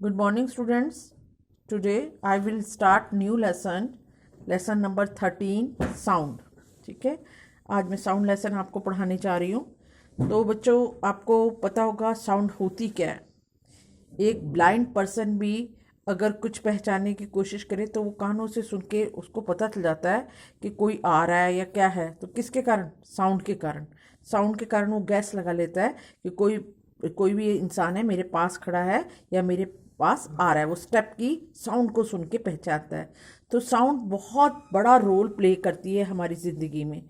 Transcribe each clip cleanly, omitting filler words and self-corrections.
Good morning, students. Today I will start new lesson number 13, sound. ठीक है, आज मैं साउंड लेसन आपको पढ़ाने जा रही हूँ। तो बच्चों, आपको पता होगा साउंड होती क्या है। एक ब्लाइंड पर्सन भी अगर कुछ पहचानने की कोशिश करे तो वो कानों से सुन के उसको पता चल जाता है कि कोई आ रहा है या क्या है। तो किसके कारण? साउंड के कारण। साउंड के कारण वो गैस लगा लेता है कि कोई कोई भी इंसान है, मेरे पास खड़ा है या मेरे पास आ रहा है। वो स्टेप की साउंड को सुन के पहचानता है। तो साउंड बहुत बड़ा रोल प्ले करती है हमारी ज़िंदगी में।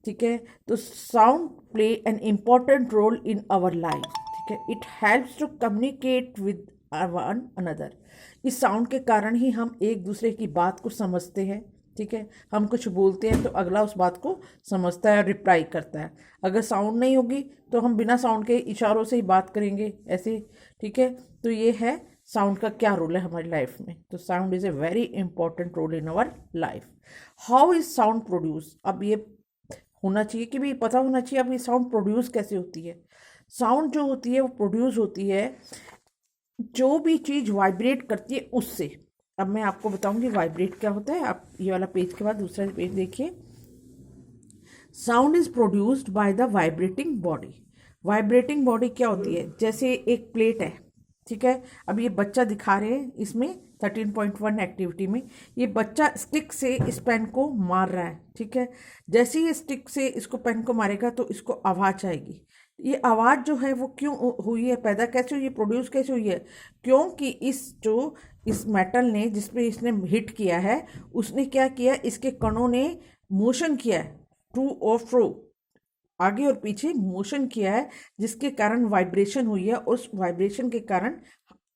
ठीक है, तो sound play an important role in our life. ठीक है, it helps to communicate with one another. इस साउंड के कारण ही हम एक दूसरे की बात को समझते हैं। ठीक है, हम कुछ बोलते हैं तो अगला उस बात को समझता है और रिप्लाई करता है। अगर साउंड नहीं होगी तो हम बिना साउंड के इशारों से ही बात करेंगे ऐसे। ठीक है, तो ये है साउंड का क्या रोल है हमारी लाइफ में। तो sound is a very important role in our life. How is sound produce? अब ये होना चाहिए कि भी पता होना चाहिए अब ये साउंड प्रोड्यूस कैसे होती है। साउंड जो होती है वो प्रोड्यूस होती है जो भी चीज़ वाइब्रेट करती है उससे। अब मैं आपको बताऊंगी वाइब्रेट क्या होता है। आप ये वाला पेज के बाद दूसरा पेज देखिए। Sound is produced by the vibrating body. Vibrating body क्या होती है? जैसे एक प्लेट है। ठीक है, अब ये बच्चा दिखा रहे हैं इसमें 13.1 एक्टिविटी में। ये बच्चा स्टिक से इस पेन को मार रहा है। ठीक है, जैसे ही स्टिक से इसको पेन को मारेगा तो इसको आवाज़ आएगी। ये आवाज़ जो है वो क्यों हुई है, पैदा कैसे हुई है, प्रोड्यूस कैसे हुई है? क्योंकि इस मेटल ने जिस पे इसने हिट किया है उसने क्या किया, इसके कणों ने मोशन किया है, टू और फ्रो, आगे और पीछे मोशन किया है, जिसके कारण वाइब्रेशन हुई है और उस वाइब्रेशन के कारण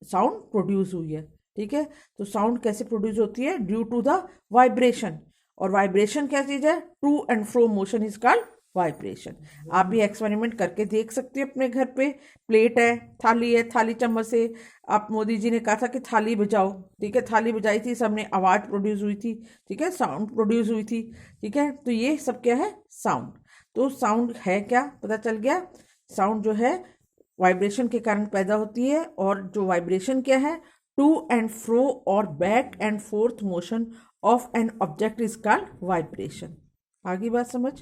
साउंड प्रोड्यूस हुई है। ठीक है, तो साउंड कैसे प्रोड्यूस होती है? Due to the vibration. और वाइब्रेशन क्या चीज़ है? To and fro motion is called vibration. आप भी एक्सपेरिमेंट करके देख सकते हो अपने घर पे। प्लेट है, थाली है, थाली चम्मच से आप, मोदी जी ने कहा था कि थाली बजाओ। ठीक है, थाली बजाई थी, सबने आवाज़ प्रोड्यूस हुई थी। ठीक है, साउंड प्रोड्यूस हुई थी। ठीक है, तो ये सब क्या है? साउंड। तो साउंड है क्या, पता चल गया। साउंड जो है वाइब्रेशन के कारण पैदा होती है, और जो वाइब्रेशन क्या है? टू एंड फ्रो और back and fourth motion of an object is called vibration. आगे बात समझ।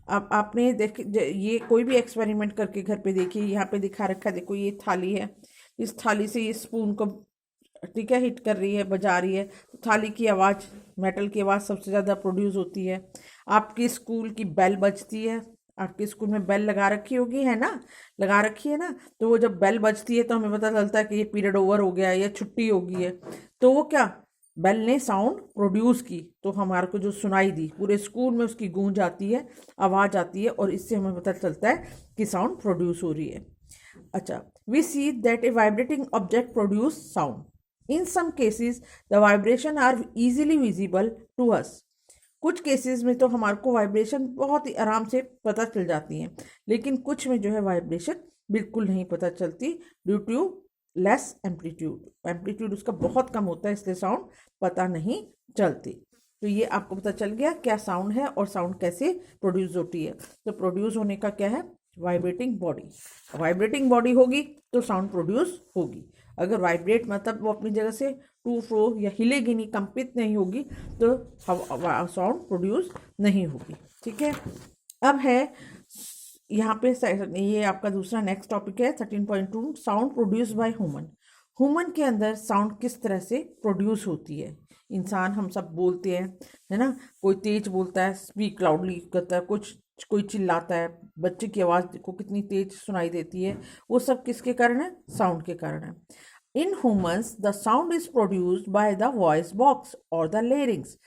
अब आपने ये कोई भी एक्सपेरिमेंट करके घर पे देखिए। यहाँ पे दिखा रखा है, देखो ये थाली है, इस थाली से ये स्पून को, ठीक है, हिट कर रही है, बजा रही है, तो थाली की आवाज़, मेटल की आवाज़ सबसे ज़्यादा प्रोड्यूस होती है। आपकी स्कूल की बेल बजती है, आपके स्कूल में बेल लगा रखी होगी, है ना, लगा रखी है ना। तो वो जब बेल बजती है तो हमें पता चलता है कि ये पीरियड ओवर हो गया है या छुट्टी हो गई है। तो वो क्या, बेल ने साउंड प्रोड्यूस की, तो हमारे को जो सुनाई दी, पूरे स्कूल में उसकी गूंज आती है, आवाज़ आती है, और इससे हमें पता चलता है कि साउंड प्रोड्यूस हो रही है। अच्छा, we see that a vibrating object produce sound. In some cases the vibration are easily visible to us. कुछ केसेस में तो हमारे को वाइब्रेशन बहुत ही आराम से पता चल जाती हैं, लेकिन कुछ में जो है वाइब्रेशन बिल्कुल नहीं पता चलती, due to less amplitude. Amplitude उसका बहुत कम होता है, इसलिए साउंड पता नहीं चलती। तो ये आपको पता चल गया क्या साउंड है और साउंड कैसे प्रोड्यूस होती है। तो प्रोड्यूस होने का क्या है? Vibrating body. वाइब्रेटिंग बॉडी होगी तो साउंड प्रोड्यूस होगी। अगर वाइब्रेट मतलब वो अपनी जगह से टू फ्रो या हिलेगी नहीं, कंपित नहीं होगी, तो साउंड प्रोड्यूस नहीं होगी। ठीक है, अब है यहाँ पे ये आपका दूसरा नेक्स्ट टॉपिक है 13.2, sound produce by human. Human के अंदर साउंड किस तरह से प्रोड्यूस होती है। इंसान हम सब बोलते हैं, है ना, कोई तेज बोलता है, स्पीक लाउडली करता है, कुछ कोई चिल्लाता है, बच्चे की आवाज़ देखो कितनी तेज सुनाई देती है। वो सब किसके कारण है? साउंड के कारण है। In humans the sound is produced by the voice box और द लेरिंग्स।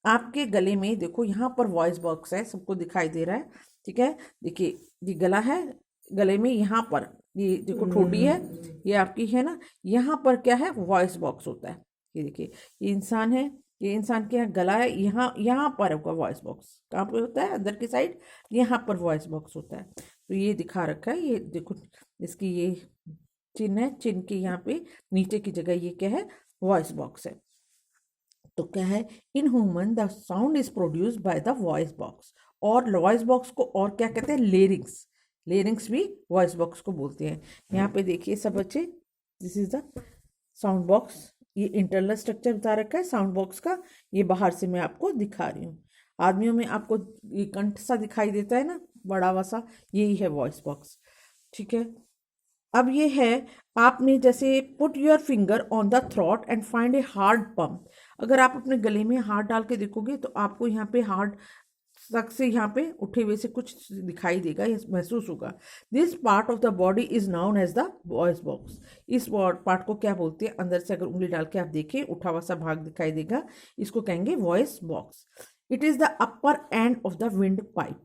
आपके गले में देखो, यहाँ पर वॉइस बॉक्स है, सबको दिखाई दे रहा है। ठीक है, देखिए ये गला है, गले में यहाँ पर ये देखो ठोडी है, ये आपकी है ना, यहाँ पर क्या है? वॉइस बॉक्स होता है। ये देखिए, ये इंसान है, ये इंसान के यहाँ गला है, यहाँ यहाँ पर होगा वॉइस बॉक्स। कहाँ पे होता है? अंदर की साइड, यहाँ पर वॉइस बॉक्स होता है। तो ये दिखा रखा है, ये देखो इसकी ये चिन्ह है, चिन्ह के यहाँ पे नीचे की जगह ये क्या है? वॉइस बॉक्स है। तो क्या है? In human the sound is produced by the voice box. और वॉइस बॉक्स को और क्या कहते हैं? लेरिंग्स। लेरिंग्स भी वॉइस बॉक्स को बोलते हैं। यहाँ पे देखिए सब बच्चे, this is the sound box, ये इंटरनल स्ट्रक्चर बता रखा है साउंड बॉक्स का, ये बाहर से मैं आपको दिखा रही हूँ। आदमियों में आपको ये कंठ सा दिखाई देता है ना, बड़ा वा सा, यही है वॉइस बॉक्स। ठीक है, अब ये है, आपने जैसे put your finger on the throat and find a hard pump. अगर आप अपने गले में हाथ डाल के देखोगे तो आपको यहाँ पे हार्ड तक से यहाँ पे उठे हुए से कुछ दिखाई देगा या महसूस होगा। This part of the body is known as the voice box. इस पार्ट को क्या बोलते हैं, अंदर से अगर उंगली डाल के आप देखें उठा हुआ सा भाग दिखाई देगा, इसको कहेंगे voice box. It is the upper end of the wind pipe.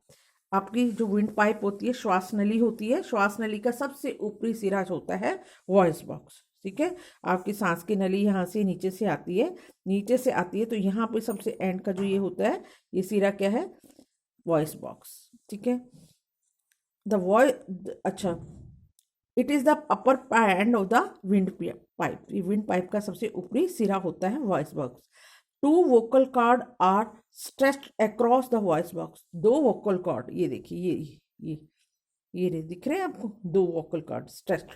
आपकी जो विंड पाइप होती है, श्वास नली होती है, श्वास नली का सबसे ऊपरी सिरा होता है वॉइस बॉक्स। ठीक है, आपकी सांस की नली यहाँ से नीचे से आती है, नीचे से आती है, तो यहाँ पे सबसे एंड का जो ये होता है, ये सिरा क्या है, वॉइस बॉक्स। ठीक है, द वॉइस, अच्छा, it is the upper end of the windpipe. ये विंड पाइप का सबसे ऊपरी सिरा होता है voice box. Two vocal cord are stretched across the voice box. दो वोकल कॉर्ड, ये देखिए, ये दिख रहे हैं आपको, दो वोकल कॉर्ड स्ट्रेच्ड।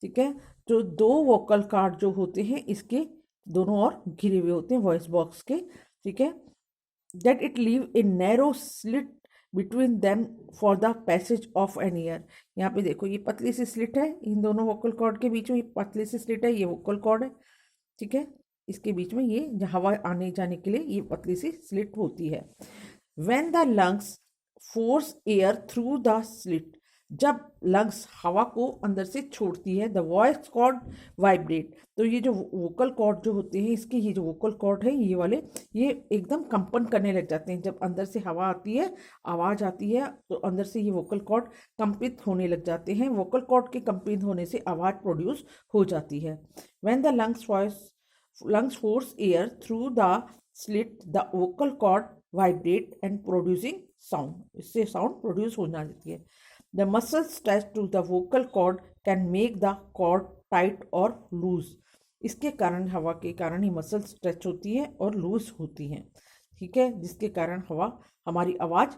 ठीक है, तो दो वोकल कॉर्ड जो होते हैं इसके दोनों ओर घिरे हुए होते हैं वॉइस बॉक्स के। ठीक है, that it leave a narrow slit between them for the passage of an air। यहाँ पे देखो, ये पतली सी स्लिट है इन दोनों वोकल कॉर्ड के बीच में, ये पतली सी स्लिट है, ये वोकल कॉर्ड है। ठीक है, इसके बीच में ये हवा आने जाने के लिए ये पतली सी स्लिट होती है। when the lungs force air through the slit, जब लंग्स हवा को अंदर से छोड़ती है, द वॉइस कॉर्ड वाइब्रेट। तो ये जो वोकल कॉर्ड जो होते हैं इसके, ये जो वोकल कॉर्ड है ये वाले, ये एकदम कंपन करने लग जाते हैं। जब अंदर से हवा आती है, आवाज़ आती है, तो अंदर से ये वोकल कॉर्ड कंपित होने लग जाते हैं। वोकल कॉर्ड के कंपित होने से आवाज़ प्रोड्यूस हो जाती है। When the lungs force air through the slit, the vocal cord vibrate and producing sound, इससे साउंड प्रोड्यूस हो जाती है। The muscles attached to the vocal cord can make the cord tight or loose। इसके कारण, हवा के कारण ही muscles stretch होती है और लूज होती हैं। ठीक है, जिसके कारण हमारी आवाज़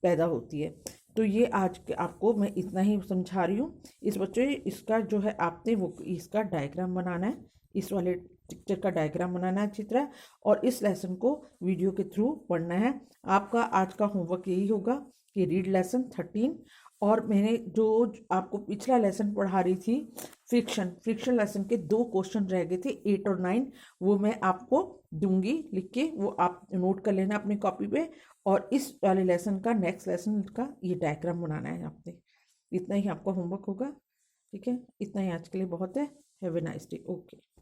पैदा होती है। तो ये आज के आपको मैं इतना ही समझा रही हूँ। इस बच्चे, इसका जो है आपने वो इसका डायग्राम बनाना है, इस वाले पिक्चर का डायग्राम बनाना है अच्छी तरह, और इस लेसन को वीडियो के थ्रू पढ़ना है। आपका आज का होमवर्क यही होगा कि रीड लेसन 13। और मैंने जो आपको पिछला लेसन पढ़ा रही थी, फ्रिक्शन लेसन के 2 क्वेश्चन रह गए थे, 8 और 9, वो मैं आपको दूंगी लिख के, वो आप नोट कर लेना अपनी कॉपी पे। और इस वाले लेसन का, नेक्स्ट लेसन का ये डायग्राम बनाना है आपने। इतना ही आपका होमवर्क होगा। ठीक है, इतना ही आज के लिए बहुत है। Have a nice day. Okay.